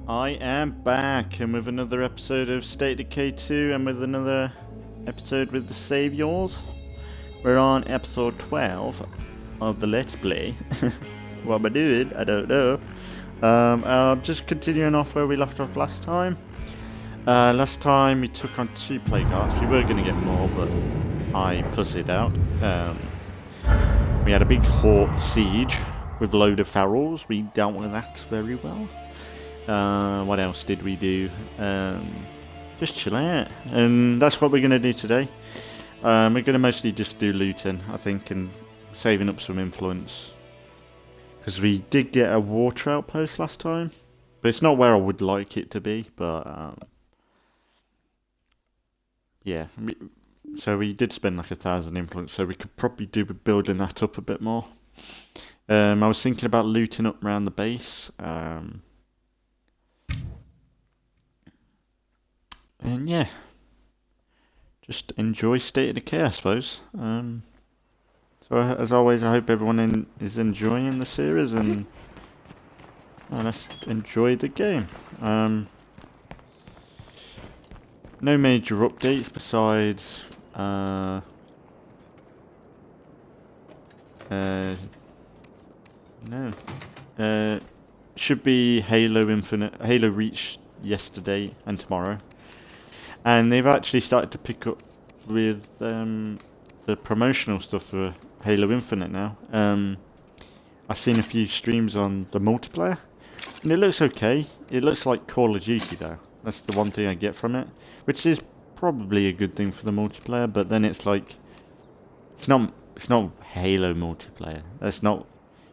I am back and with another episode of State of Decay 2 and with another episode with the Saviors. We're on episode 12 of the Let's Play. What am I doing? I don't know. Just continuing off where we left off last time. Last time we took on 2 plague hearts. We were going to get more, but I pussied out. We had a big horde siege with a load of ferals. We dealt with that very well. What else did we do? Just chill out, and that's what we're going to do today. We're going to mostly just do looting, I think, and saving up some influence, because we did get a water outpost last time, but it's not where I would like it to be. But yeah, so we did spend like 1,000 influence, so we could probably do with building that up a bit more. I was thinking about looting up around the base. And yeah, just enjoy State of Decay, I suppose. So as always, I hope everyone is enjoying the series, and let's enjoy the game. No major updates besides should be Halo Reach yesterday and tomorrow. And they've actually started to pick up with the promotional stuff for Halo Infinite now. I've seen a few streams on the multiplayer, and it looks okay. It looks like Call of Duty though. That's the one thing I get from it, which is probably a good thing for the multiplayer. But then it's like, it's not Halo multiplayer. It's not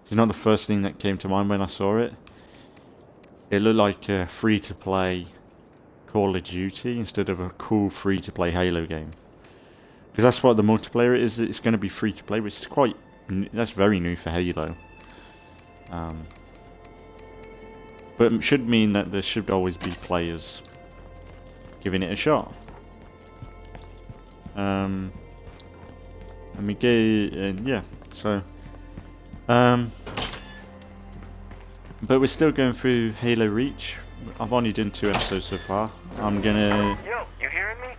the first thing that came to mind when I saw it. It looked like a free-to-play Call of Duty instead of a cool free-to-play Halo game, because that's what the multiplayer is. It's going to be free-to-play, which is that's very new for Halo. But it should mean that there should always be players giving it a shot. And we get yeah. So but we're still going through Halo Reach. I've only done 2 episodes so far. I'm gonna Yo, you hearing me?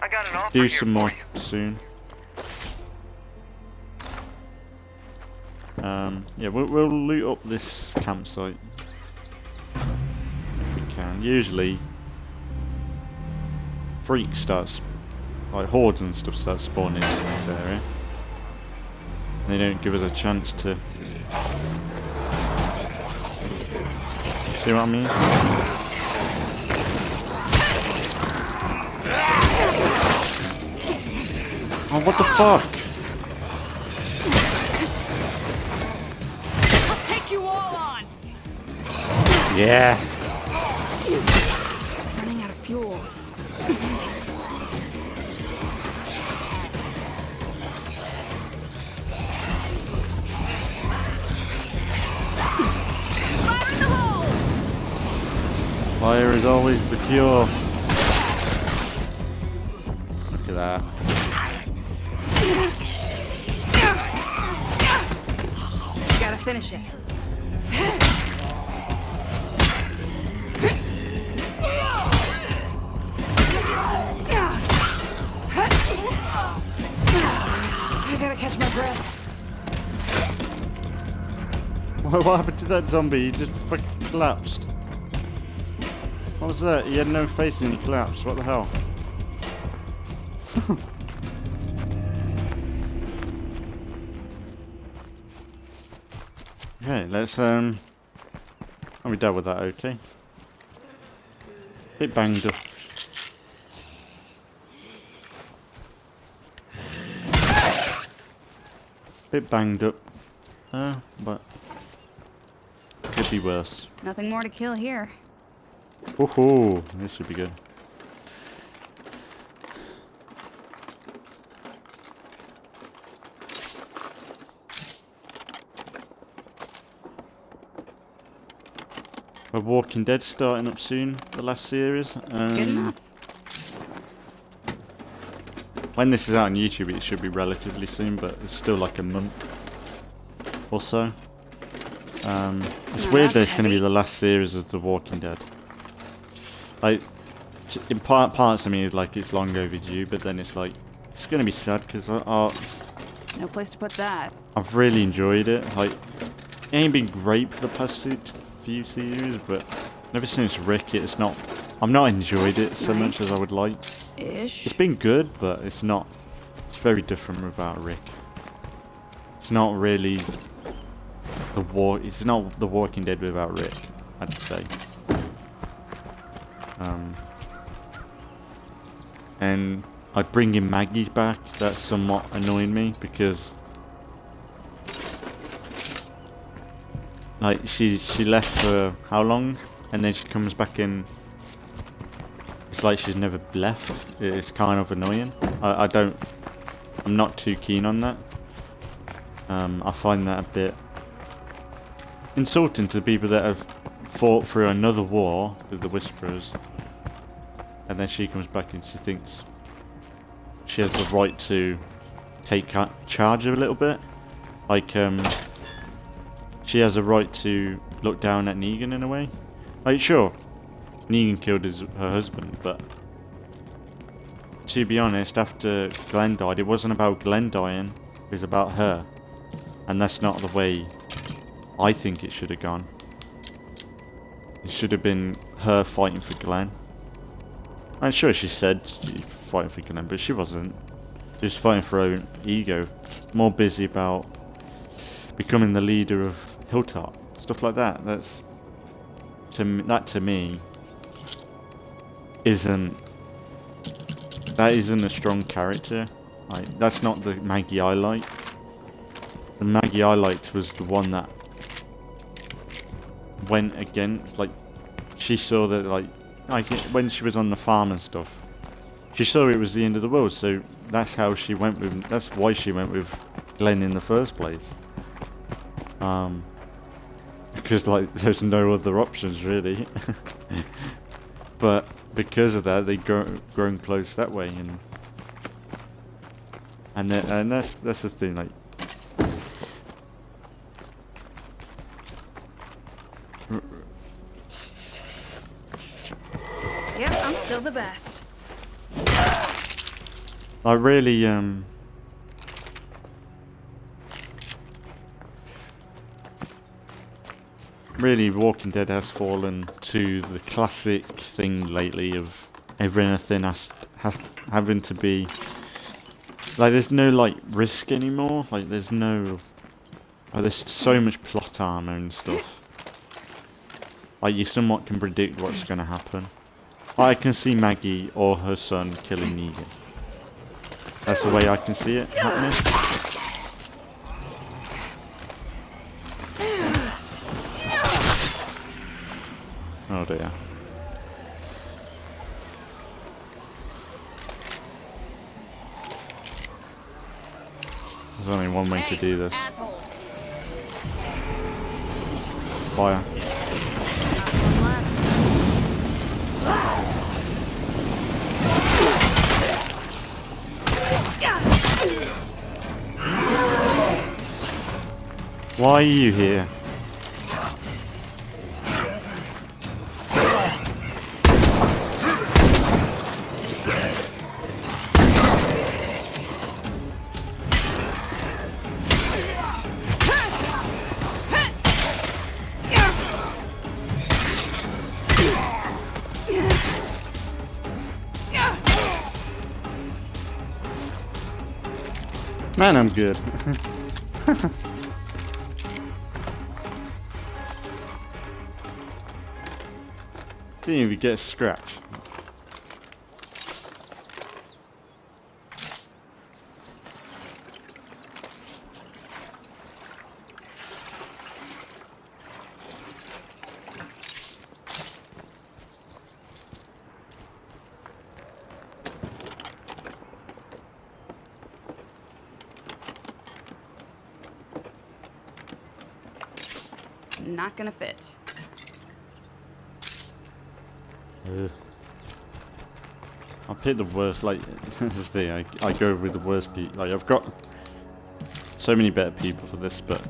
I got an offer do here some more for you. soon. Yeah, we'll loot up this campsite if we can. Usually, freaks starts, like hordes and stuff, start spawning in this area. They don't give us a chance to. See what I mean? Oh, what the fuck? I'll take you all on. Yeah. Running out of fuel. Fire in the hole! Fire is always the cure. Look at that. Gotta finish it. I gotta catch my breath. What happened to that zombie? He just fucking collapsed. What was that? He had no face and he collapsed. What the hell? Okay, let's oh, we dealt with that okay. Bit banged up. Bit banged up. But could be worse. Nothing more to kill here. Woohoo! This should be good. Walking Dead starting up soon, the last series. Good enough. When this is out on YouTube, it should be relatively soon, but it's still like a month or so. It's weird that it's going to be the last series of The Walking Dead. Like, in parts of me is like it's long overdue, but then it's like it's gonna be sad because No place to put that. I've really enjoyed it. Like, it ain't been great for the past few series, but ever since Rick, it's not. I've not enjoyed it so much as I would like. Ish. It's been good, but it's not. It's very different without Rick. It's not really It's not The Walking Dead without Rick, I'd say. And I'd bring in Maggie back. That's somewhat annoying me because, like, she left for how long, and then she comes back in. It's like she's never left. It's kind of annoying. I'm not too keen on that. I find that a bit insulting to people that have fought through another war with the Whisperers, and then she comes back and she thinks she has the right to take charge of a little bit. Like, she has a right to look down at Negan in a way. Like, sure, Negan killed her husband, but to be honest, after Glenn died, it wasn't about Glenn dying, it was about her. And that's not the way I think it should have gone. It should have been her fighting for Glenn. I'm sure she said she's fighting for Glenn, but she wasn't. She was fighting for her own ego. More busy about becoming the leader of Hilltop. Stuff like that. That to me isn't a strong character. Like, that's not the Maggie I like. The Maggie I liked was the one that went against, like, she saw that, like when she was on the farm and stuff, she saw it was the end of the world, so that's why she went with Glenn in the first place. Because, like, there's no other options really. But because of that, they grown close that way, and that's the thing, like. Yep, I'm still the best. I really Walking Dead has fallen to the classic thing lately of everything having to be like, there's no, like, risk anymore. Like, there's so much plot armor and stuff. Like, you somewhat can predict what's going to happen. I can see Maggie or her son killing Negan. That's the way I can see it happening. Oh dear. There's only one way to do this. Fire. Why are you here? Man, I'm good. Didn't even get a scratch. Not gonna fit. I pick the worst, like, this thing, I go with the worst people. Like, I've got so many better people for this, but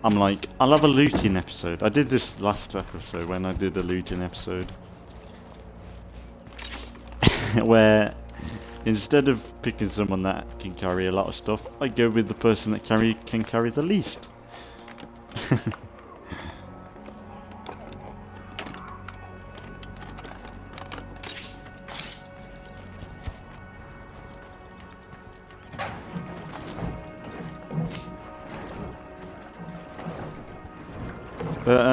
I'm like, I'll have a looting episode. I did this last episode when I did a looting episode. where instead of picking someone that can carry a lot of stuff, I go with the person that can carry the least. But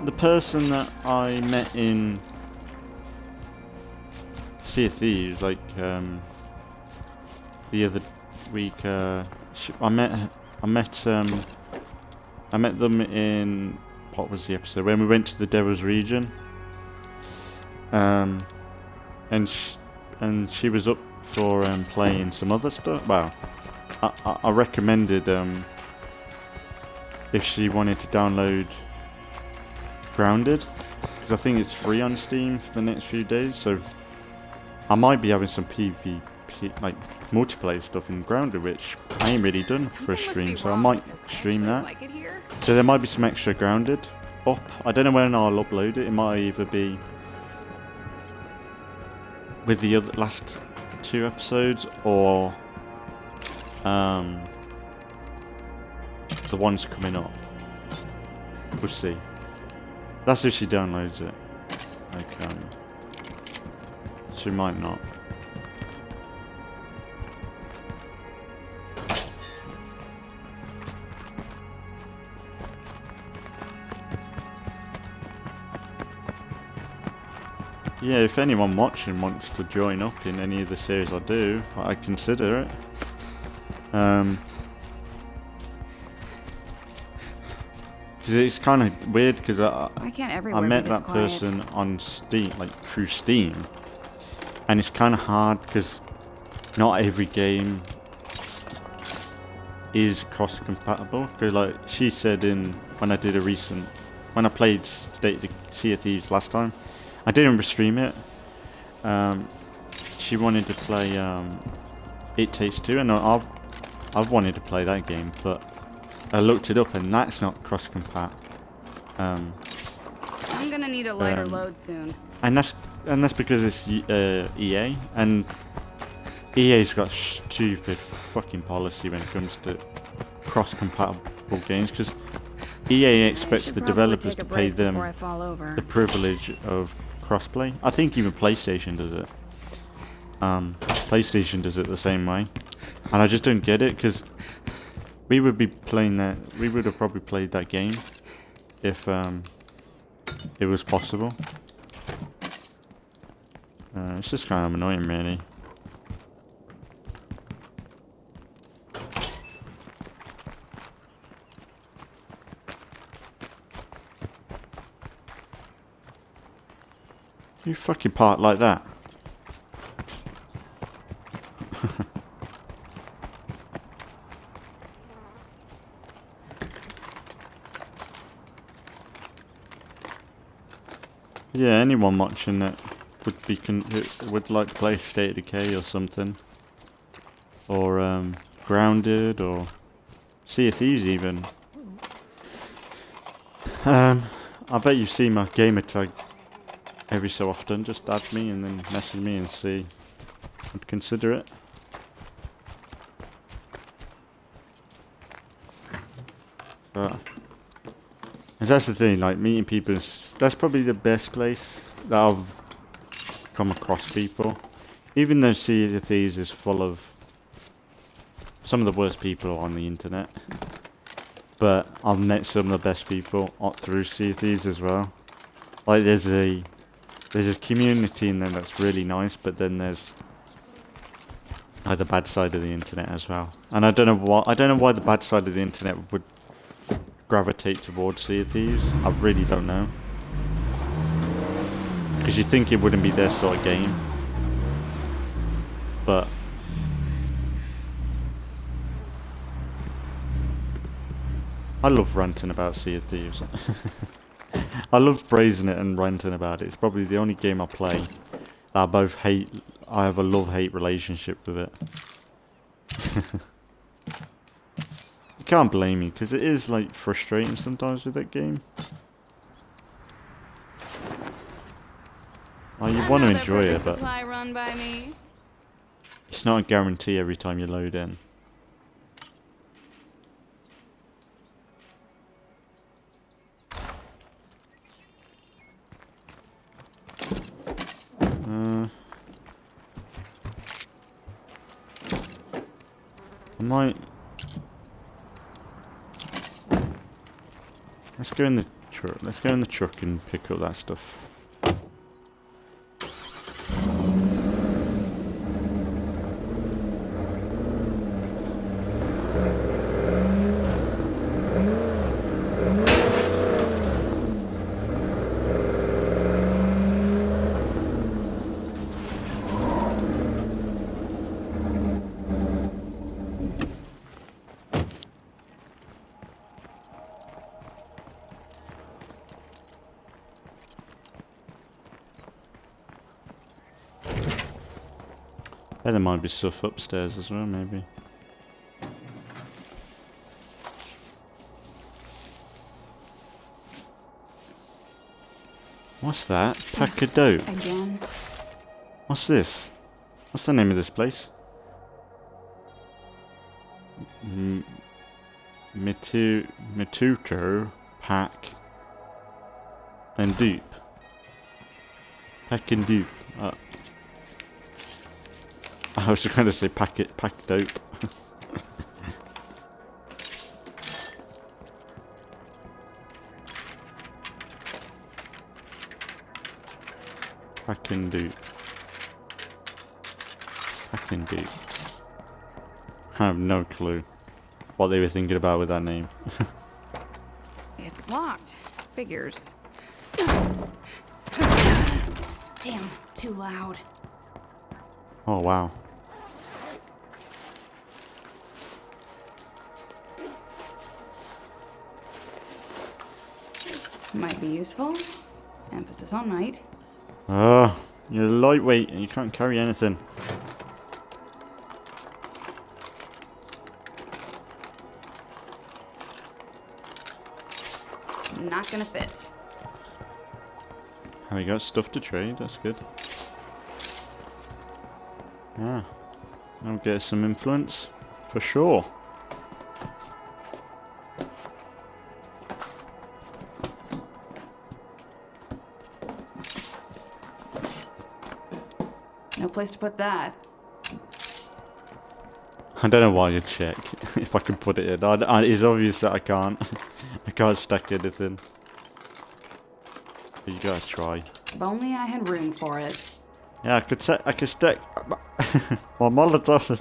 the person that I met in Sea of Thieves, like the other week, I met them in, what was the episode, when we went to the Devil's Region, and she was up for playing some other stuff. Well, I recommended if she wanted to download Grounded, because I think it's free on Steam for the next few days, so I might be having some PvP, like multiplayer stuff in Grounded, which I ain't really done for a stream, so I might stream that. So there might be some extra Grounded up. I don't know when I'll upload it. It might either be with the other last 2 episodes, or the ones coming up. We'll see. That's if she downloads it. Like, she might not. Yeah, if anyone watching wants to join up in any of the series I do, I'd consider it. Because it's kind of weird, because I met that person on Steam, like through Steam, and it's kind of hard because not every game is cross compatible. Because like she said when I played State of Sea of Thieves last time, I didn't restream it. She wanted to play It Takes Two, and I've wanted to play that game, but I looked it up and that's not cross-compat. I'm gonna need a lighter load soon. And that's because it's EA, and EA's got stupid fucking policy when it comes to cross-compatible games, because EA expects the developers to pay them the privilege of crossplay. I think even PlayStation does it. PlayStation does it the same way, and I just don't get it, because we would have probably played that game if it was possible. It's just kind of annoying, really. You fucking park like that. Yeah, anyone watching that would like to play State of Decay or something, or Grounded, or Sea of Thieves even. I bet you see my gamer tag every so often. Just add me and then message me and see. I'd consider it. But that's the thing, like meeting people, that's probably the best place that I've come across people. Even though Sea of Thieves is full of some of the worst people on the internet, but I've met some of the best people through Sea of Thieves as well. Like there's a community in there that's really nice, but then there's like the bad side of the internet as well. And I don't know why the bad side of the internet would gravitate towards Sea of Thieves. I really don't know. Because you think it wouldn't be their sort of game. But I love ranting about Sea of Thieves. I love praising it and ranting about it. It's probably the only game I play that I both hate. I have a love-hate relationship with it. You can't blame me, because it is like frustrating sometimes with that game. Oh, you want to Another enjoy it, perfect but supply run by me. it's not a guarantee every time you load in. I might. Let's go in the truck. Let's go in the truck and pick up that stuff. Then there might be stuff upstairs as well, maybe. What's that? Pack of dope. Again. What's this? What's the name of this place? Mituto, pack, and dupe. Pack and dupe. I was just going to say pack dope. Pack and dupe. Pack and dupe. I have no clue what they were thinking about with that name. It's locked. Figures. Damn, too loud. Oh wow. This might be useful. Emphasis on might. You're lightweight and you can't carry anything. Not gonna fit. Have you got stuff to trade? That's good. Ah, I'll get some influence for sure. No place to put that. I don't know why you check if I can put it in. It's obvious that I can't. I can't stack anything. But you gotta try. If only I had room for it. Yeah, I could stack my Molotov.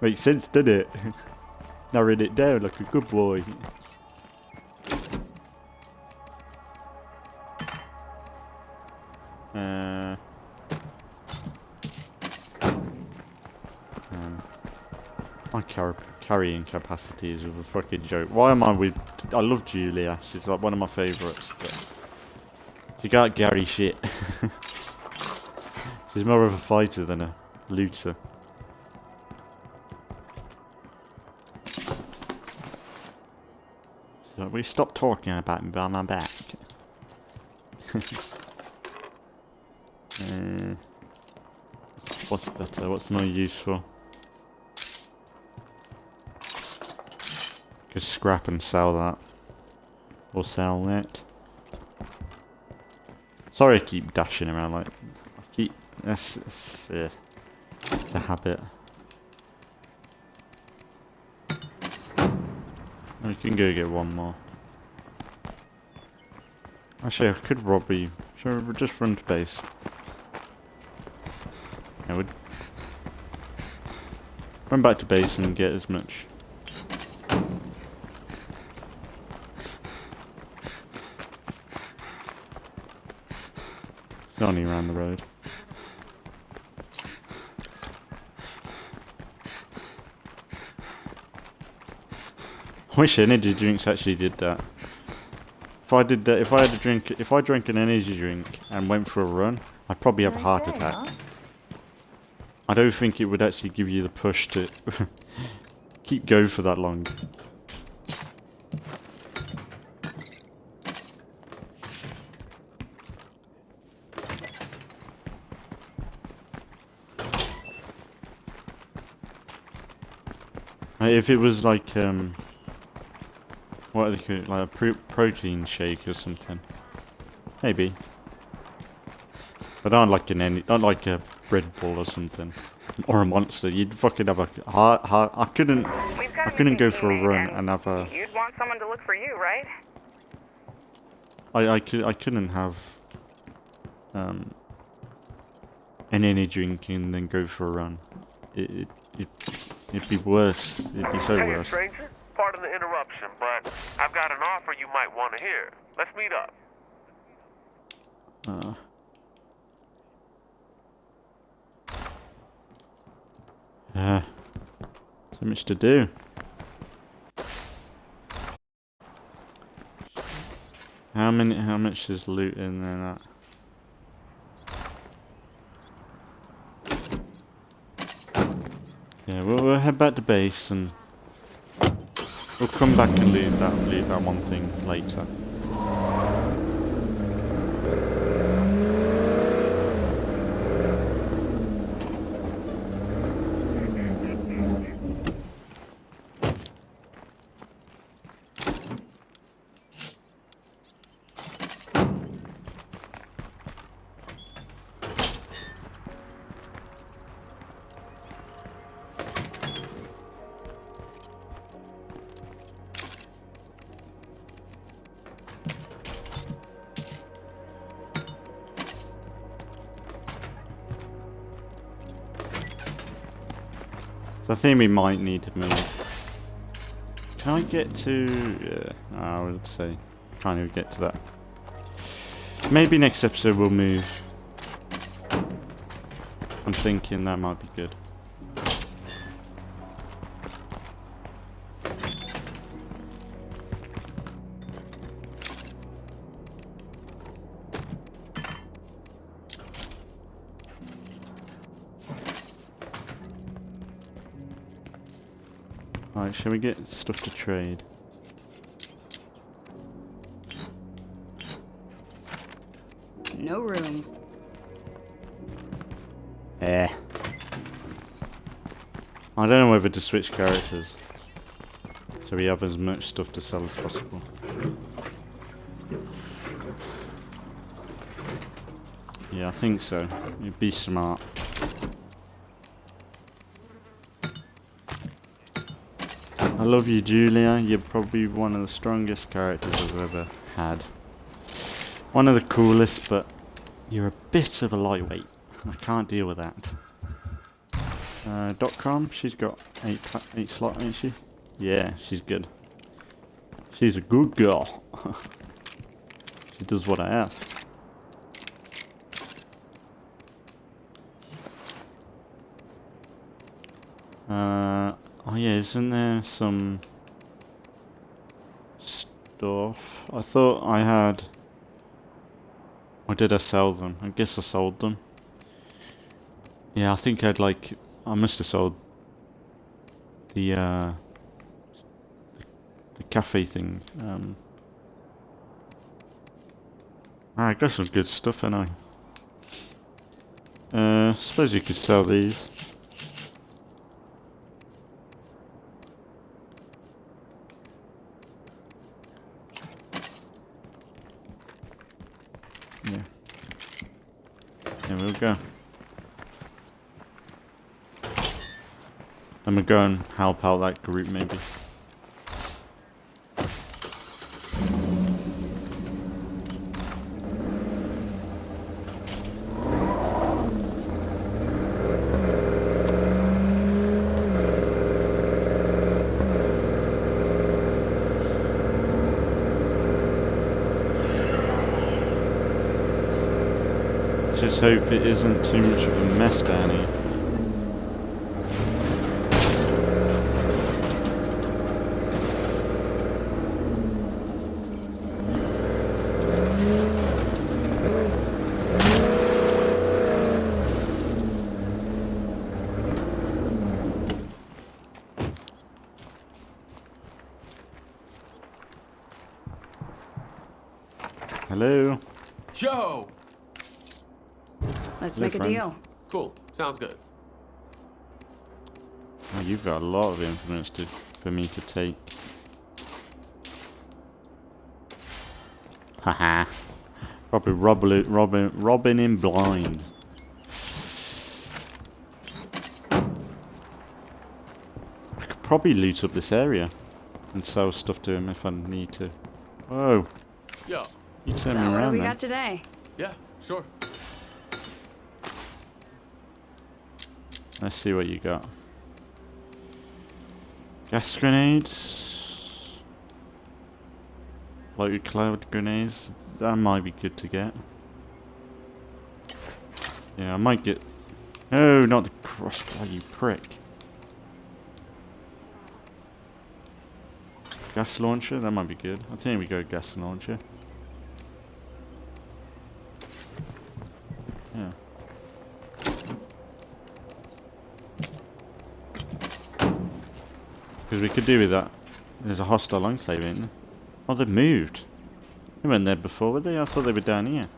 Makes sense, doesn't it? Narrowing it down like a good boy. My carrying capacity is a fucking joke. Why am I with... I love Julia. She's like one of my favourites. But she got Gary shit. She's more of a fighter than a looter. So we stop talking about me behind my back. What's better? What's more useful? Could scrap and sell that. Or sell that. Sorry I keep dashing around like... It's a habit. We can go get one more. Actually, I could rob you. Should we just run to base? I would run back to base and get as much. It's only around the road. I wish energy drinks actually did that. If I did that, if I drank an energy drink and went for a run, I'd probably have a heart attack. I don't think it would actually give you the push to keep going for that long. If it was like what are they called? Like a protein shake or something, maybe. But not like not like a Red Bull or something, or a Monster. You'd fucking have a heart. I couldn't go for a run and have a. You'd want someone to look for you, right? I couldn't have an energy drink and then go for a run. It'd be worse. It'd be so Hey, worse. stranger. Pardon the interruption, but I've got an offer you might want to hear. Let's meet up. Yeah. So much to do. How much is loot in there? Yeah, we'll head back to base and we'll come back and loot that one thing later. So I think we might need to move. Can I get to... yeah, I would say can't even get to that. Maybe next episode we'll move. I'm thinking that might be good. Alright, shall we get stuff to trade? No room. I don't know whether to switch characters, so we have as much stuff to sell as possible. Yeah, I think so. You'd be smart. I love you, Julia. You're probably one of the strongest characters I've ever had. One of the coolest, but you're a bit of a lightweight. I can't deal with that. DOTCOM, she's got 8 slot, ain't she? Yeah, she's good. She's a good girl. She does what I ask. Oh yeah, isn't there some stuff? I thought I had... or did I sell them? I guess I sold them. Yeah, I think I'd like... I must have sold the cafe thing. I got some good stuff, haven't I? Suppose you could sell these. Yeah. There we'll go. I'm gonna go and help out that group, maybe. Just hope it isn't too much of a mess down here. Hello? Yo! Let's Hello, make a friend. deal. Cool. Sounds good. Oh you've got a lot of influence for me to take. Haha. Probably robbing him blind. I could probably loot up this area and sell stuff to him if I need to. Whoa. Yeah. You So turned me what do around we then. got today? Yeah, sure. Let's see what you got. Gas grenades. Loaded cloud grenades. That might be good to get. Yeah, I might get... No, not the crossbow, you prick. Gas launcher? That might be good. I think we go gas launcher. Yeah. Because we could do with that. There's a hostile enclave in there. Oh, they've moved. They weren't there before, were they? I thought they were down here.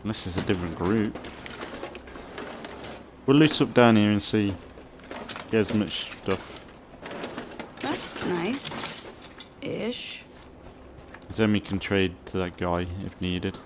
Unless it's a different group. We'll loot up down here and see. Get as much stuff. That's nice. Ish. Because then we can trade to that guy if needed.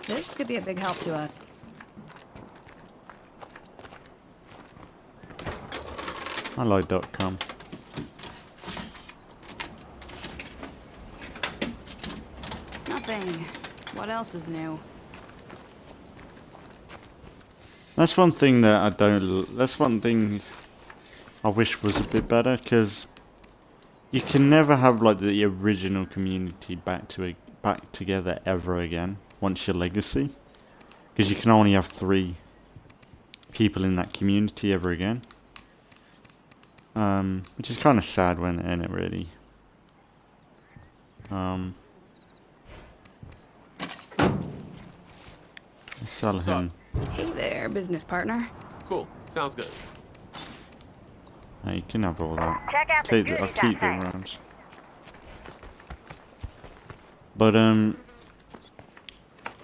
This could be a big help to us. I like .com. Nothing. What else is new? That's one thing that I don't... That's one thing I wish was a bit better, because you can never have like the original community back together ever again once your legacy, because you can only have 3 people in that community ever again, which is kind of sad when in it really. Sell him. Hey there, business partner. Cool. Sounds good. You can have all that. Check out the Take goodies I'll keep them outside. rounds. But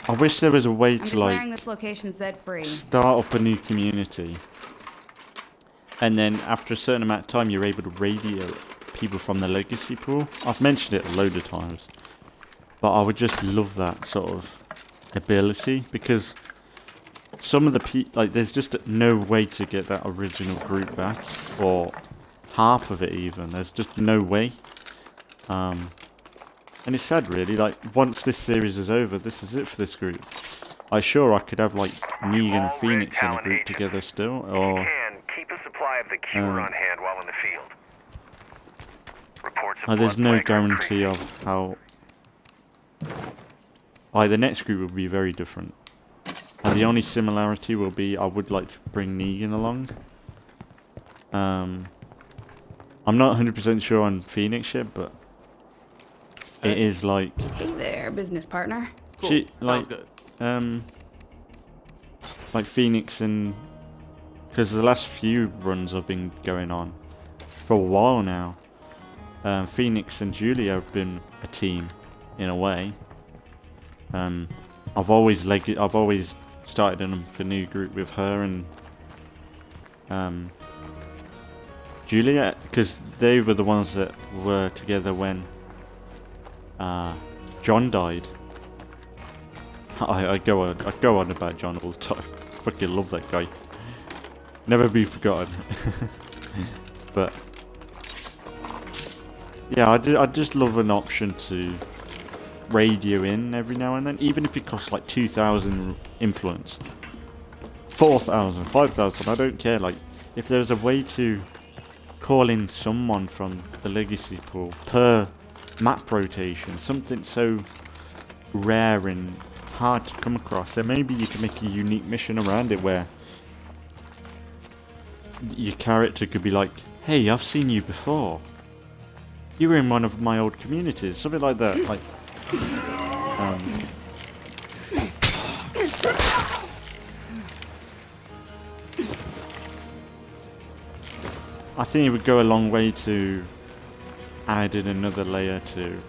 I wish there was a way I'm to declaring like this location Z-free. start up a new community, and then after a certain amount of time you're able to radio people from the legacy pool. I've mentioned it a load of times, but I would just love that sort of ability, because some of the like there's just no way to get that original group back, or half of it even. There's just no way. And it's sad really, like once this series is over, this is it for this group. I could have like Negan and Phoenix in a group together still, or keep a supply of the cure on hand while in the field. Reports of there's blood no plague are guarantee increasing. of how. Like the next group will be very different. And the only similarity will be I would like to bring Negan along. I'm not 100% sure on Phoenix yet, but it is like Hey there, business partner. Cool. she Sounds like good. like Phoenix, and because the last few runs have been going on for a while now. Phoenix and Julia have been a team in a way. I've always started a new group with her and Julia, because they were the ones that were together when John died. I go on about John all the time. Fucking love that guy. Never be forgotten. But yeah, I just love an option to radio in every now and then, even if it costs like 2,000 influence, 4,000, 5,000. I don't care. Like if there was a way to call in someone from the legacy pool per map rotation, something so rare and hard to come across, then maybe you could make a unique mission around it where your character could be like, hey, I've seen you before. You were in one of my old communities. Something like that. Like, I think it would go a long way to add in another layer to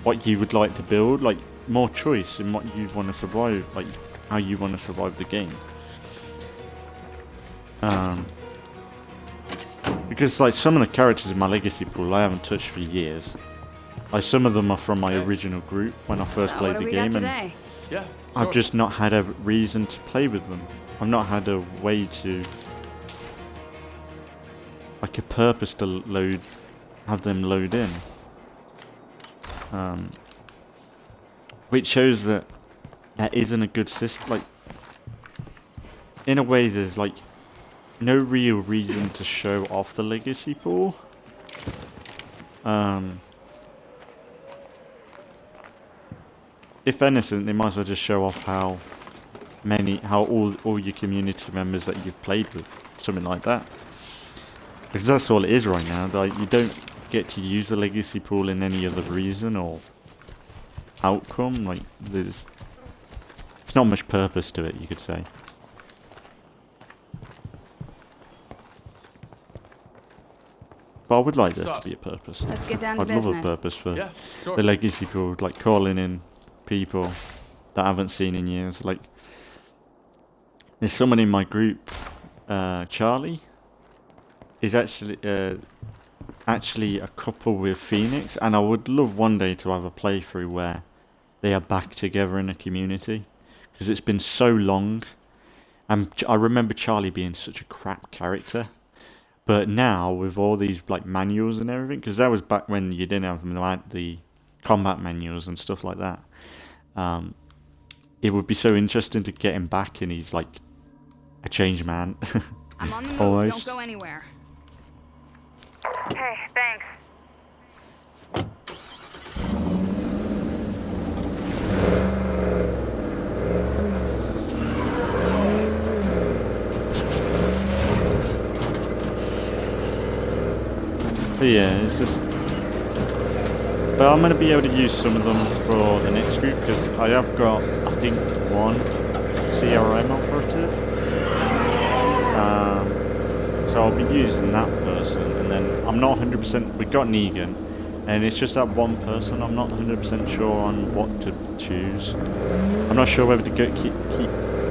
what you would like to build. Like, more choice in what you want to survive. Like, how you want to survive the game. Because like some of the characters in my legacy pool I haven't touched for years. Like some of them are from my original group when I first played the game, and Yeah. I've just not had a reason to play with them. I've not had a way to, like a purpose to have them load in. Which shows that isn't a good system. Like, in a way, there's like no real reason to show off the legacy pool. If anything, they might as well just show off how all your community members that you've played with, something like that. Because that's all it is right now. Like, you don't get to use the legacy pool in any other reason or outcome. Like, there's not much purpose to it, you could say. But I would like there to be a purpose. Let's get down to I'd business. love a purpose for Sure. the legacy pool, like calling in people that I haven't seen in years. Like, there's someone in my group, Charlie, is actually a couple with Phoenix, and I would love one day to have a playthrough where they are back together in a community, because it's been so long. And I remember Charlie being such a crap character. But now, with all these like manuals and everything, because that was back when you didn't have the combat manuals and stuff like that, it would be so interesting to get him back, and he's like a changed man. I'm on the move. Almost. Don't go anywhere. Hey, thanks. But yeah, it's just. But I'm going to be able to use some of them for the next group, because I have got, I think, one CRM operative. So I'll be using that person, and then I'm not 100%. We got Negan, and it's just that one person. I'm not 100% sure on what to choose. I'm not sure whether to keep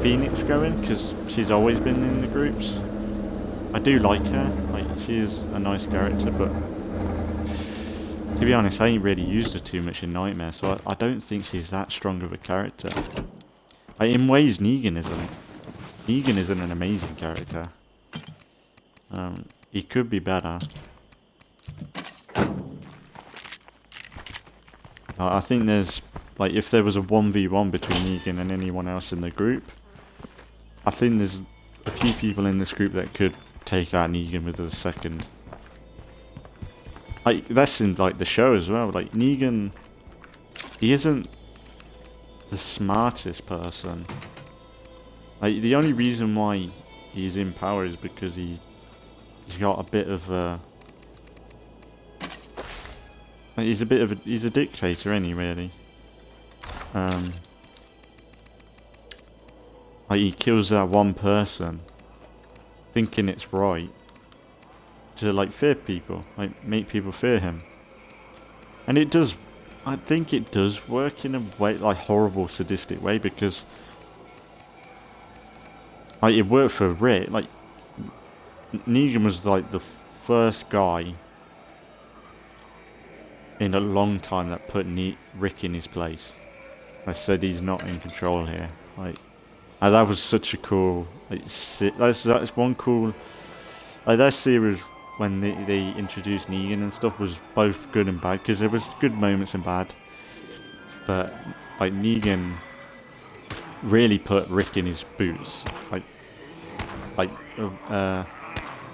Phoenix going, because she's always been in the groups. I do like her. Like, she is a nice character, but to be honest, I ain't really used her too much in Nightmare, so I don't think she's that strong of a character. Like, in ways, Negan isn't. Negan isn't an amazing character. He could be better. I think there's, like, if there was a 1v1 between Negan and anyone else in the group, I think there's a few people in this group that could take out Negan with a second. Like, that's in like the show as well. Like, Negan, he isn't the smartest person. Like, the only reason why he's in power is because he's got a bit of a. Like, he's a dictator, ain't he, really? Like, he kills that one person, thinking it's right, to like fear people, like make people fear him. And it does, I think it does work in a way, like horrible sadistic way, because like it worked for Rick. Like, Negan was like the first guy in a long time that put Rick in his place. I said he's not in control here. Like, and that was such a cool, like, that's one cool, like, that series when they introduced Negan and stuff was both good and bad, because there was good moments and bad, but like Negan really put Rick in his boots. Like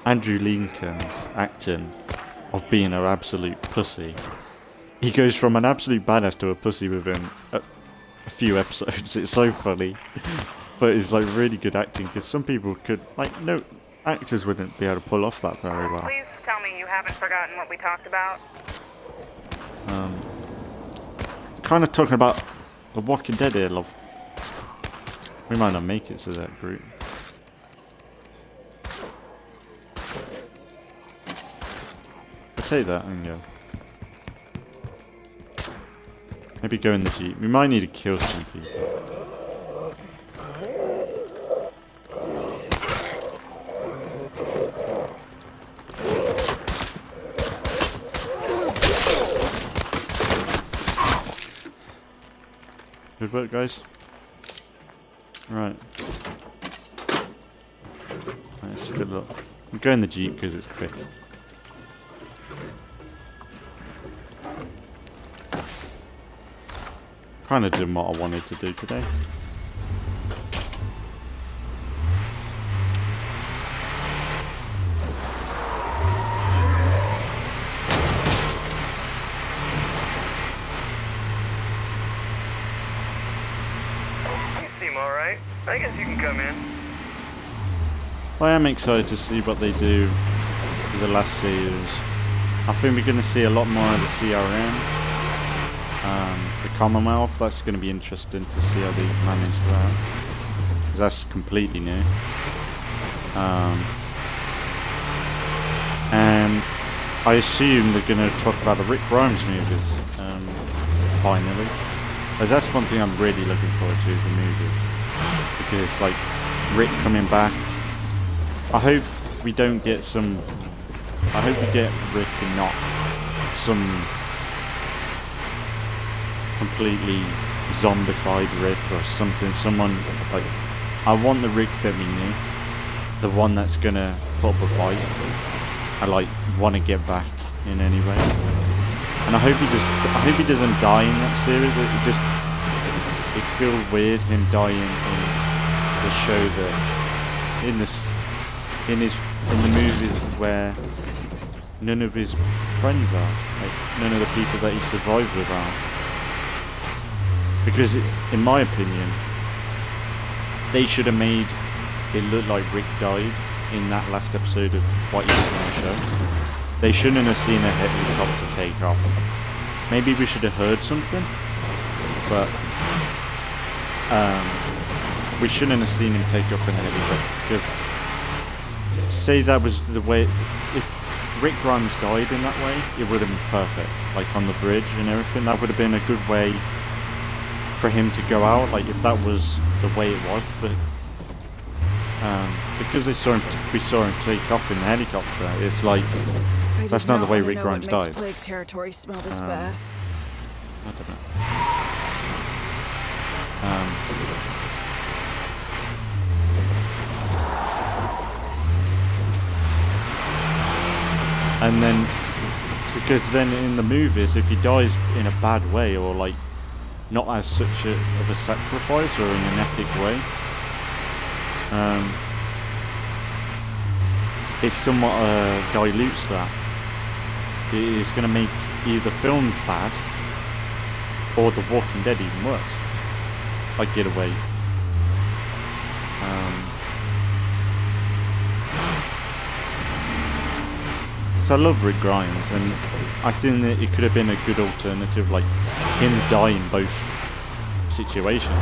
Andrew Lincoln's acting of being an absolute pussy. He goes from an absolute badass to a pussy within a few episodes. It's so funny. But it's like really good acting, because some people could, like, no actors wouldn't be able to pull off that very well. Please tell me you haven't forgotten what we talked about. Kind of talking about The Walking Dead here, love. We might not make it to that group. I'll take that and go. Maybe go in the Jeep. We might need to kill some people. Good work, guys. Right. Let's fill up. We'll go in the Jeep because it's quick. Kind of did what I wanted to do today. You seem alright. I guess you can come in. I am excited to see what they do with the last series. I think we're going to see a lot more of the CRM. The Commonwealth, that's going to be interesting to see how they manage that. Because that's completely new. And I assume they're going to talk about the Rick Grimes movies, finally. Because that's one thing I'm really looking forward to, is the movies. Because it's like Rick coming back. I hope we don't get some... I hope we get Rick and not some completely zombified Rick or something. Someone like... I want the Rick that we knew. The one that's gonna put up a fight. I like want to get back in any way. And I hope he doesn't die in that series. It feels weird him dying in the show that in the movies where none of his friends are, like none of the people that he survived with are. Because in my opinion, they should have made it look like Rick died in that last episode of what he was on the show. They shouldn't have seen a helicopter take off. Maybe we should have heard something, but we shouldn't have seen him take off in a helicopter. Because say that was the way, if Rick Grimes died in that way, it would have been perfect. Like on the bridge and everything, that would have been a good way for him to go out. Like if that was the way it was, but because we saw him take off in the helicopter, it's like that's not the way Rick Grimes died. Plague territory smell this bad. I don't know. And then, because then in the movies, if he dies in a bad way or like not as such of a sacrifice or in an epic way, it somewhat dilutes that. It is going to make either films bad or The Walking Dead even worse. Like Get Away. So I love Rick Grimes, and I think that it could have been a good alternative, like him die in both situations,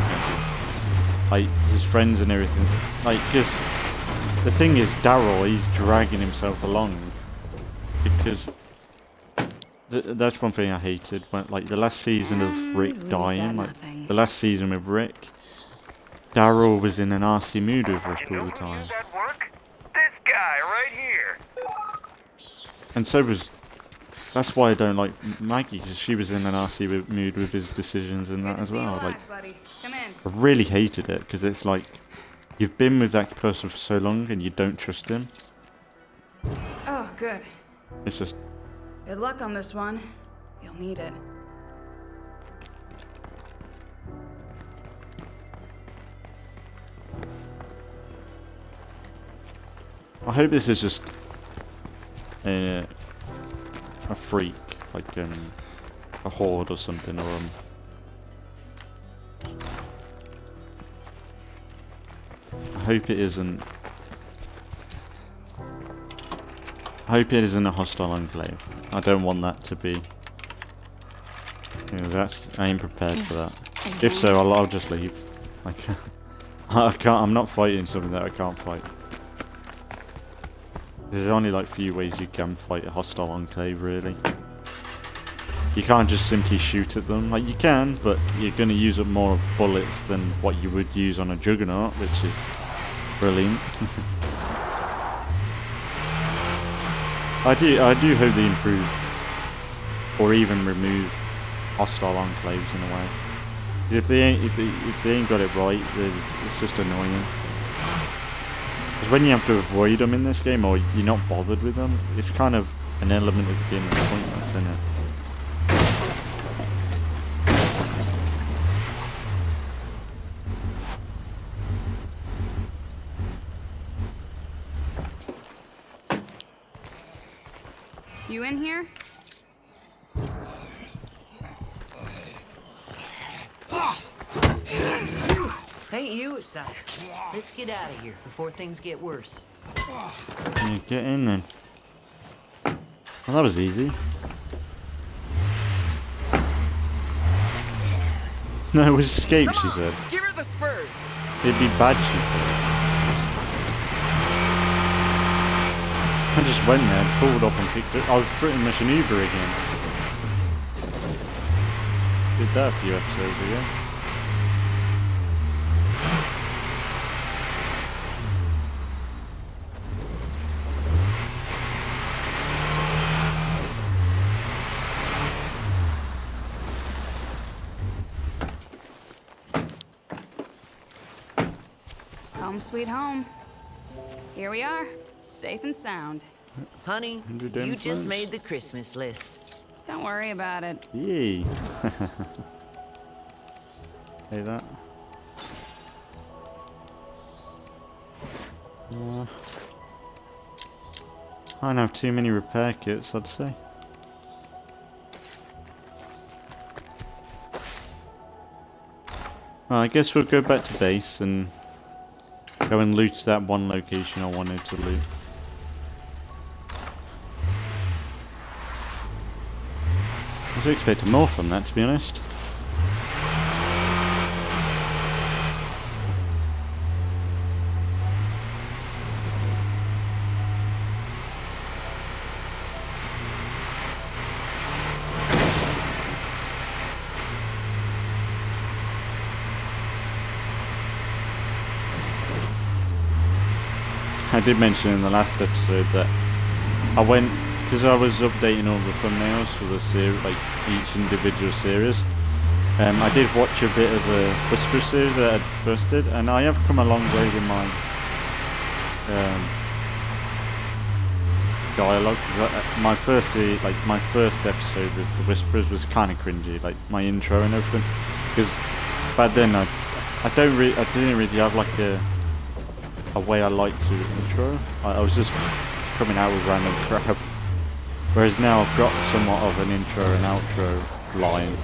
like his friends and everything. Like, because the thing is, Daryl, he's dragging himself along because that's one thing I hated. When, like the last season of Rick dying, like the last season with Rick, Daryl was in an arsey mood with Rick all the time. This guy right here. And so was... That's why I don't like Maggie, because she was in an arsey mood with his decisions and that as well. Like, buddy. Come in. I really hated it, because it's like, you've been with that person for so long and you don't trust him. Oh, good. It's just... Good luck on this one. You'll need it. I hope this is just a freak, like a horde or something, or I hope it isn't. I hope it isn't a hostile enclave. I don't want that to be. I ain't prepared for that. If so, I'll just leave. I can't. I'm not fighting something that I can't fight. There's only like few ways you can fight a hostile enclave, really. You can't just simply shoot at them. Like, you can, but you're going to use up more bullets than what you would use on a Juggernaut, which is brilliant. I do hope they improve or even remove hostile enclaves in a way. 'Cause if they ain't got it right, it's just annoying. Because when you have to avoid them in this game, or you're not bothered with them, it's kind of an element of the game that's pointless, isn't it? You in here? Hey, you, it's Zach. Let's get out of here before things get worse. Yeah, get in then. Well, that was easy. No, it was escape, she said. Give her the spurs. It'd be bad, she said. I just went there, pulled up and picked it. I was pretty much an Uber again. Did that a few episodes ago. Home sweet home. Here we are, safe and sound. Honey, you just made the Christmas list. Don't worry about it. Yay. Say that. I don't have too many repair kits, I'd say. Well, I guess we'll go back to base and go and loot that one location I wanted to loot. I was expecting more from that, to be honest. I did mention in the last episode that I went, because I was updating all the thumbnails for the series, like each individual series. I did watch a bit of the Whisper series that I first did, and I have come a long way with my dialogue. Cause my first episode with the Whispers was kind of cringy, like my intro and everything. Because back then I didn't really have like a way I like to intro. I was just coming out with random crap. Whereas now I've got somewhat of an intro and outro line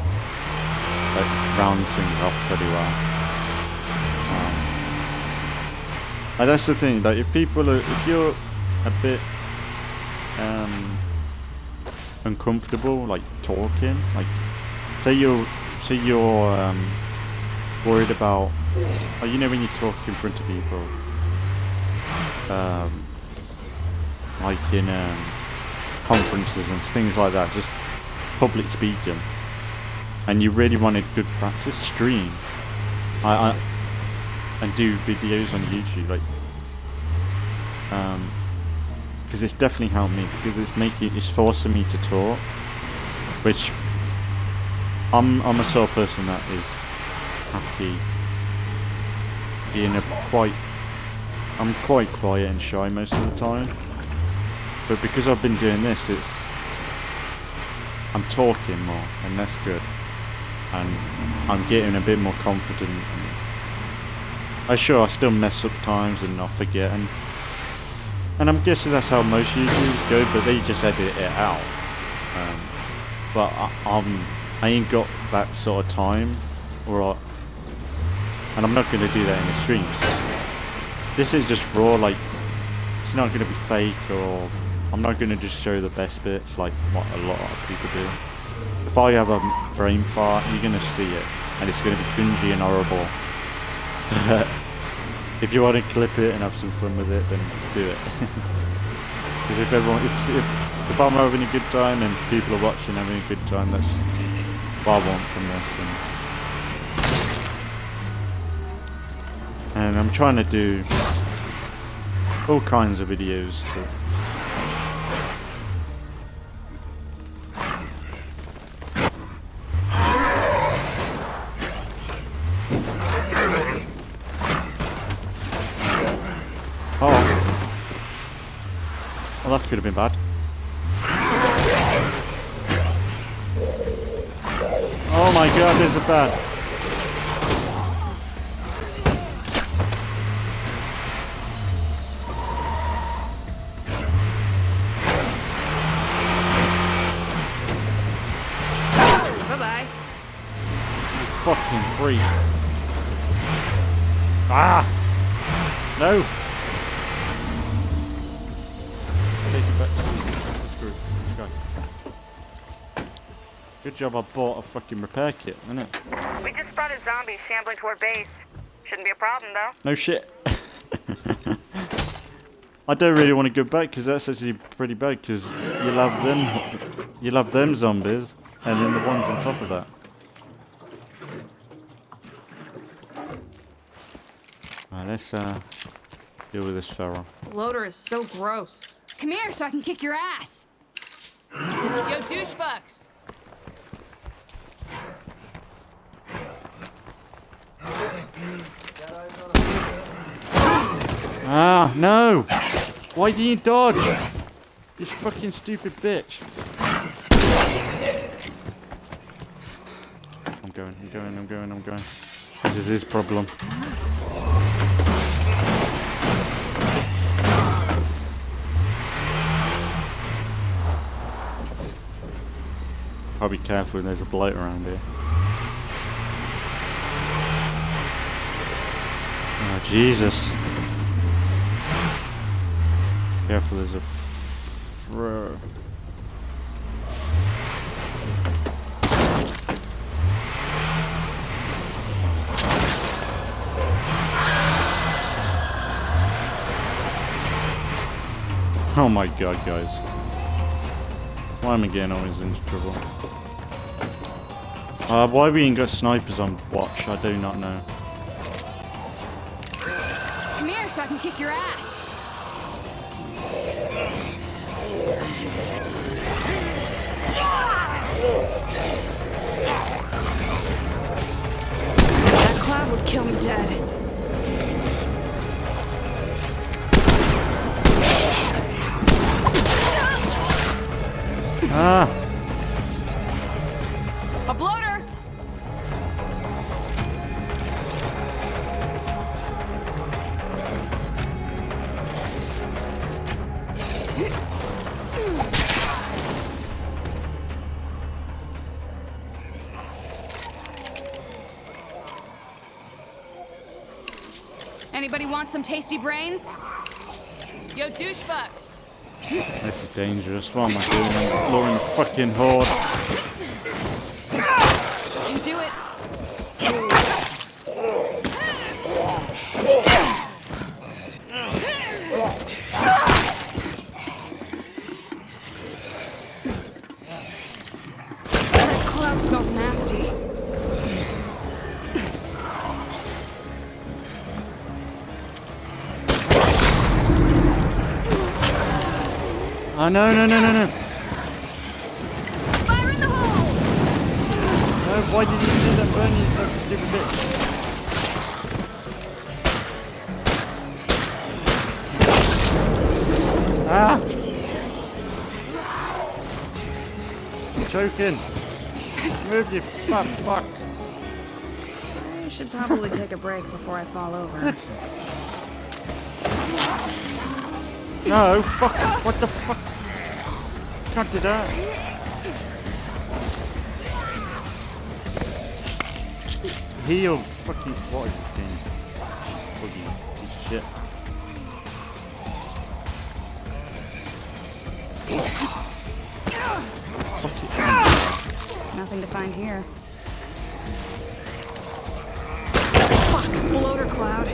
that rounds things off pretty well. And that's the thing, like if you're a bit uncomfortable like talking, like say you're worried about, you know, when you talk in front of people, like in conferences and things like that, just public speaking, and you really wanted good practice, stream and do videos on YouTube, like because it's definitely helped me, because it's forcing me to talk, which I'm a sort of person that is happy being I'm quite quiet and shy most of the time, but because I've been doing this, I'm talking more, and that's good, and I'm getting a bit more confident. I still mess up times and I forget, and And I'm guessing that's how most YouTubers go, but they just edit it out. But I ain't got that sort of time, and I'm not going to do that in the streams. This is just raw, like, it's not going to be fake, or I'm not going to just show the best bits like what a lot of people do. If I have a brain fart, you're going to see it, and it's going to be cringy and horrible. But if you want to clip it and have some fun with it, then do it. Because if I'm having a good time and people are watching having a good time, that's what I want from this. And I'm trying to do all kinds of videos to well, that could have been bad. Oh my god, there's a bad. Bye-bye. You fucking freak. Ah! No! Take it back to this group. This guy. Good job I bought a fucking repair kit, innit? We just spotted zombies shambling toward base. Shouldn't be a problem, though. No shit. I don't really want to go back because that's actually pretty bad because you love them zombies and then the ones on top of that. Alright, let's deal with this feral. Loader is so gross. Come here so I can kick your ass. Yo, douche fucks. Ah, no! Why did you dodge? You fucking stupid bitch. I'm going. This is his problem. I'll be careful when there's a bloke around here. Oh, Jesus. Careful, there's a Oh my god, guys. Why am I getting always into trouble? Why we ain't got snipers on watch, I do not know. Come here so I can kick your ass. That cloud would kill me dead. Ah! A bloater! Anybody want some tasty brains? Yo, douche fucks. This is dangerous. What am I doing? I'm luring the fucking horde. You do it. That cloud smells nasty. Oh, no. Fire in the hole! No, why did you do that burn, you such a stupid bitch? Ah! I'm choking. Move, you fat fuck. I should probably take a break before I fall over. What? No, fuck. What the fuck? Can't do that. Heal. Fucking. What is this game? Fucking piece of shit. Fuck it. Nothing to find here. Fuck, bloater cloud.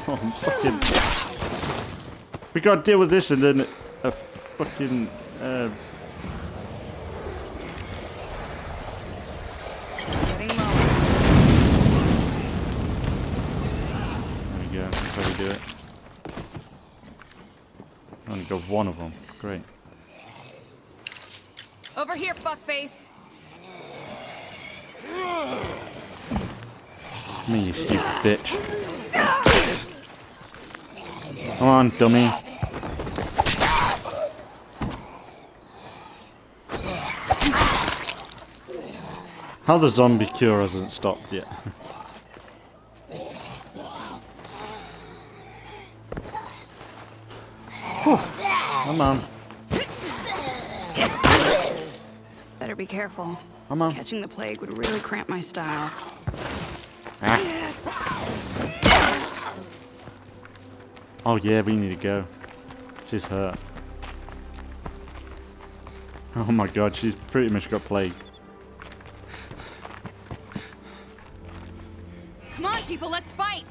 Oh, fucking. We gotta deal with this and then a fucking. Getting low. There we go. That's how we do it. Only got one of them. Great. Over here, fuckface. Me, you stupid bitch. Come on, dummy. How the zombie cure hasn't stopped yet. Whew. Come on. Better be careful. Come on. Catching the plague would really cramp my style. Ah. Oh yeah, we need to go. She's hurt. Oh my god, she's pretty much got plague. Come on, people, let's fight!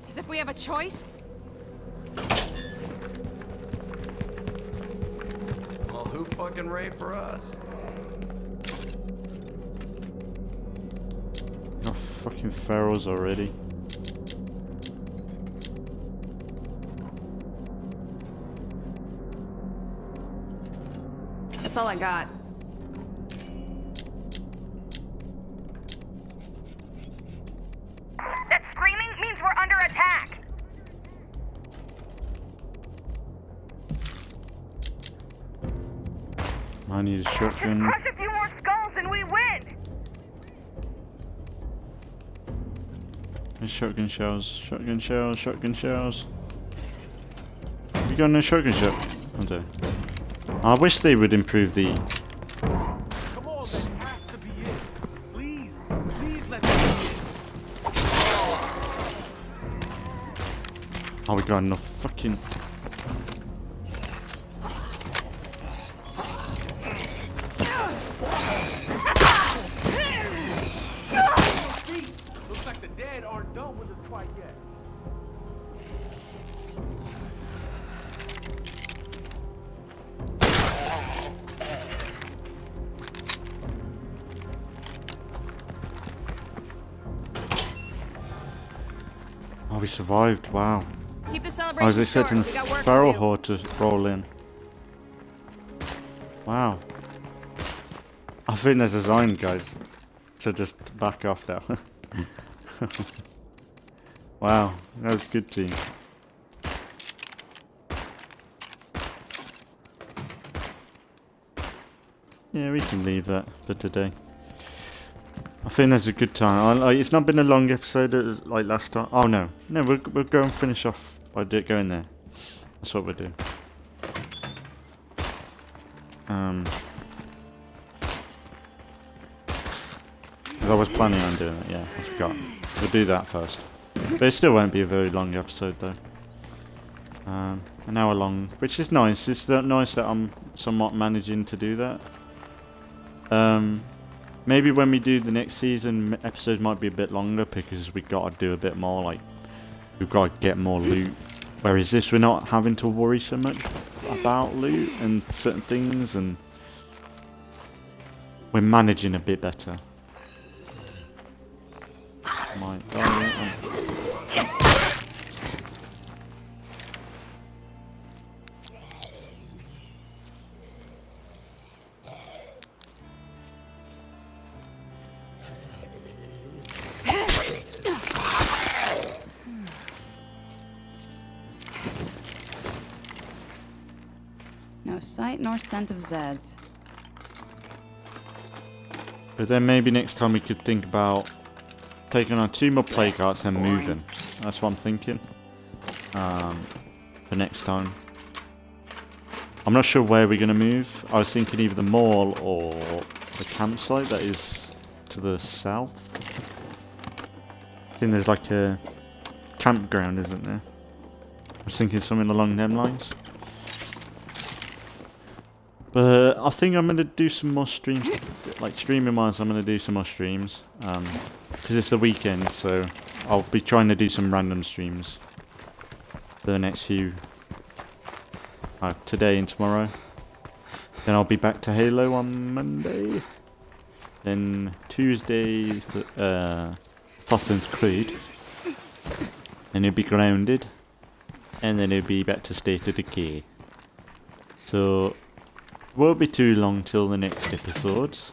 As if we have a choice. Well, who fucking raid for us? Oh, fucking ferals already. That's all I got. That screaming means we're under attack. I need a Just shotgun. crush a few more skulls and we win. Shotgun shells, shotgun shells, shotgun shells. You got no shotgun shell? Okay. I wish they would improve the. Come on, they have to be in. Please, please let them be in. Oh, we got enough fucking. Looks like the dead aren't done with us quite yet. Oh, we survived. Wow. Keep the I celebration was expecting short. We got work feral to do. horde to roll in. Wow. I think there's a sign, guys, to just back off now. Wow, that was a good team. Yeah, we can leave that for today. I think that's a good time. It's not been a long episode like last time. Oh no, no, we'll go and finish off by going there. That's what we'll do. Because I was planning on doing it. Yeah, I forgot. We'll do that first. But it still won't be a very long episode though. An hour long, which is nice. It's nice that I'm somewhat managing to do that. Maybe when we do the next season, episodes might be a bit longer because we got to do a bit more. Like, we've got to get more loot. Whereas this, we're not having to worry so much about loot and certain things, and we're managing a bit better. My darling. No sight nor scent of Zeds. But then maybe next time we could think about taking on 2 more play carts and moving. That's what I'm thinking. For next time. I'm not sure where we're going to move. I was thinking either the mall or the campsite that is to the south. I think there's like a campground, isn't there? I was thinking something along them lines. But I think I'm going to do some more streams. Like streaming wise, I'm going to do some more streams. Because it's the weekend, so I'll be trying to do some random streams for the next few. Today and tomorrow. Then I'll be back to Halo on Monday. Then Tuesday, Assassin's Creed. Then it'll be Grounded. And then it'll be back to State of Decay. So, it won't be too long till the next episodes.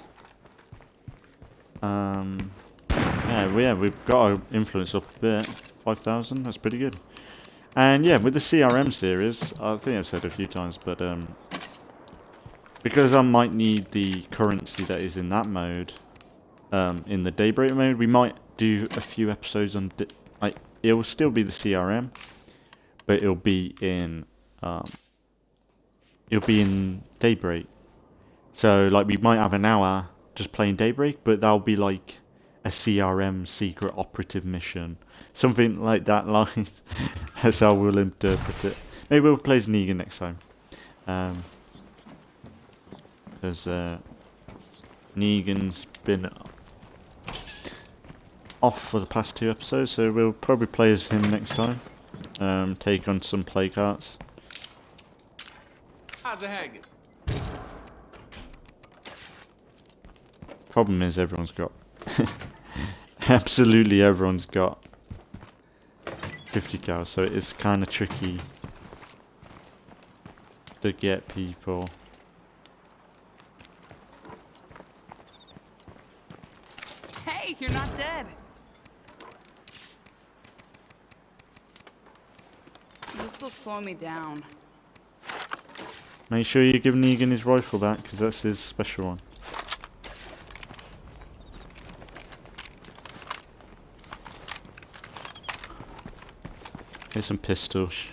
Yeah, we've got our influence up a bit. 5,000, that's pretty good. And yeah, with the CRM series, I think I've said it a few times, but because I might need the currency that is in that mode, in the Daybreak mode, we might do a few episodes on, like, it will still be the CRM, but it'll be in Daybreak. So like we might have an hour just playing Daybreak, but that'll be like a CRM secret operative mission. Something like that line. That's how we'll interpret it. Maybe we'll play as Negan next time. Because Negan's been off for the past 2 episodes, so we'll probably play as him next time. Take on some play carts. How's it hanging? Problem is everyone's got... absolutely everyone's got 50 cows, so it's kind of tricky to get people. Hey, you're not dead. This will slow me down. Make sure you give Negan his rifle back, because that's his special one. Here's some pistols.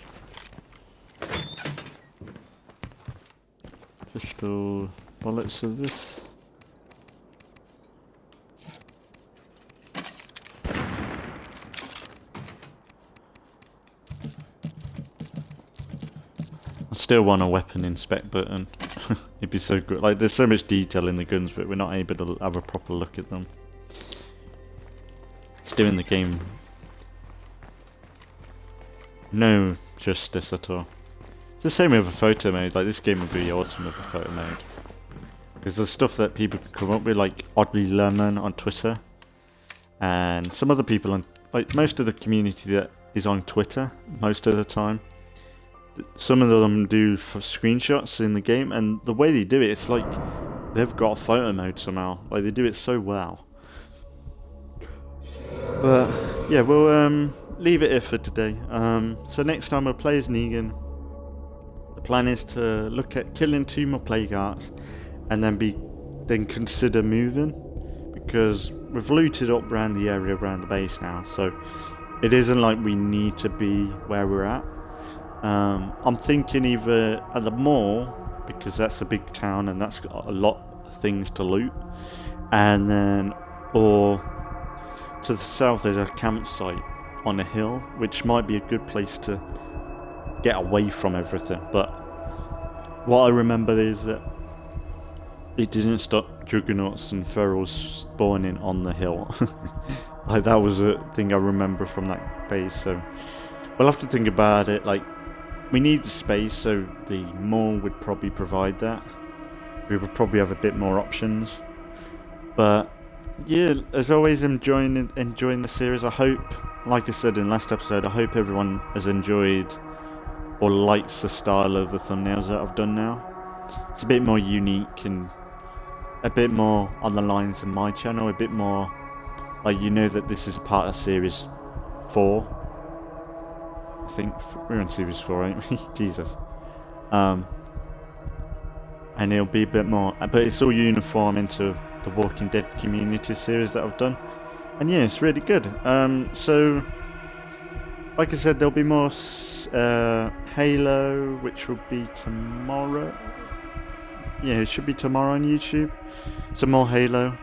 Pistol bullets of this. I still want a weapon inspect button. It'd be so good. Like, there's so much detail in the guns, but we're not able to have a proper look at them. It's doing the game no justice at all. It's the same with a photo mode. Like, this game would be awesome with a photo mode. Because there's stuff that people can come up with, like Oddly Lemon on Twitter. And some other people on, like, most of the community that is on Twitter, most of the time. Some of them do screenshots in the game, and the way they do it, it's like they've got a photo mode somehow. Like, they do it so well. But yeah, we'll leave it here for today. So next time we'll play as Negan. The plan is to look at killing 2 more plague arts, and then consider moving, because we've looted up around the area around the base now. So it isn't like we need to be where we're at. I'm thinking either at the mall, because that's a big town and that's got a lot of things to loot, and then or to the south there's a campsite on a hill, which might be a good place to get away from everything. But what I remember is that it didn't stop Juggernauts and Ferals spawning on the hill. Like, that was a thing I remember from that base, so we'll have to think about it. Like, we need the space, so the mall would probably provide that. We would probably have a bit more options. But yeah, as always, enjoying the series. I hope, like I said in last episode, I hope everyone has enjoyed or likes the style of the thumbnails that I've done now. It's a bit more unique and a bit more on the lines of my channel, a bit more like, you know that this is a part of series 4. I think we're on series 4, ain't we? Jesus. And it'll be a bit more, but it's all uniform into the Walking Dead community series that I've done. And yeah, it's really good. So, like I said, there'll be more Halo, which will be tomorrow. Yeah, it should be tomorrow on YouTube. Some more Halo.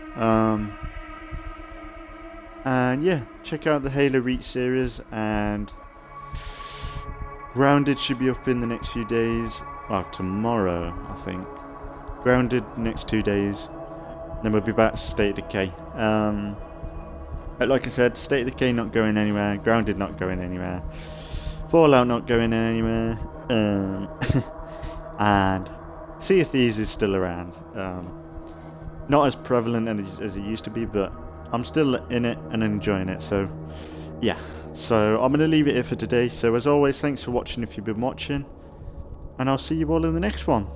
And yeah, check out the Halo Reach series. And Grounded should be up in the next few days. Well, tomorrow, I think. Grounded next 2 days. Then we'll be back to State of Decay. But like I said, State of Decay not going anywhere. Grounded not going anywhere. Fallout not going anywhere. And Sea of Thieves is still around. Not as prevalent as it used to be, but I'm still in it and enjoying it. So yeah. So I'm going to leave it here for today. So as always, thanks for watching if you've been watching. And I'll see you all in the next one.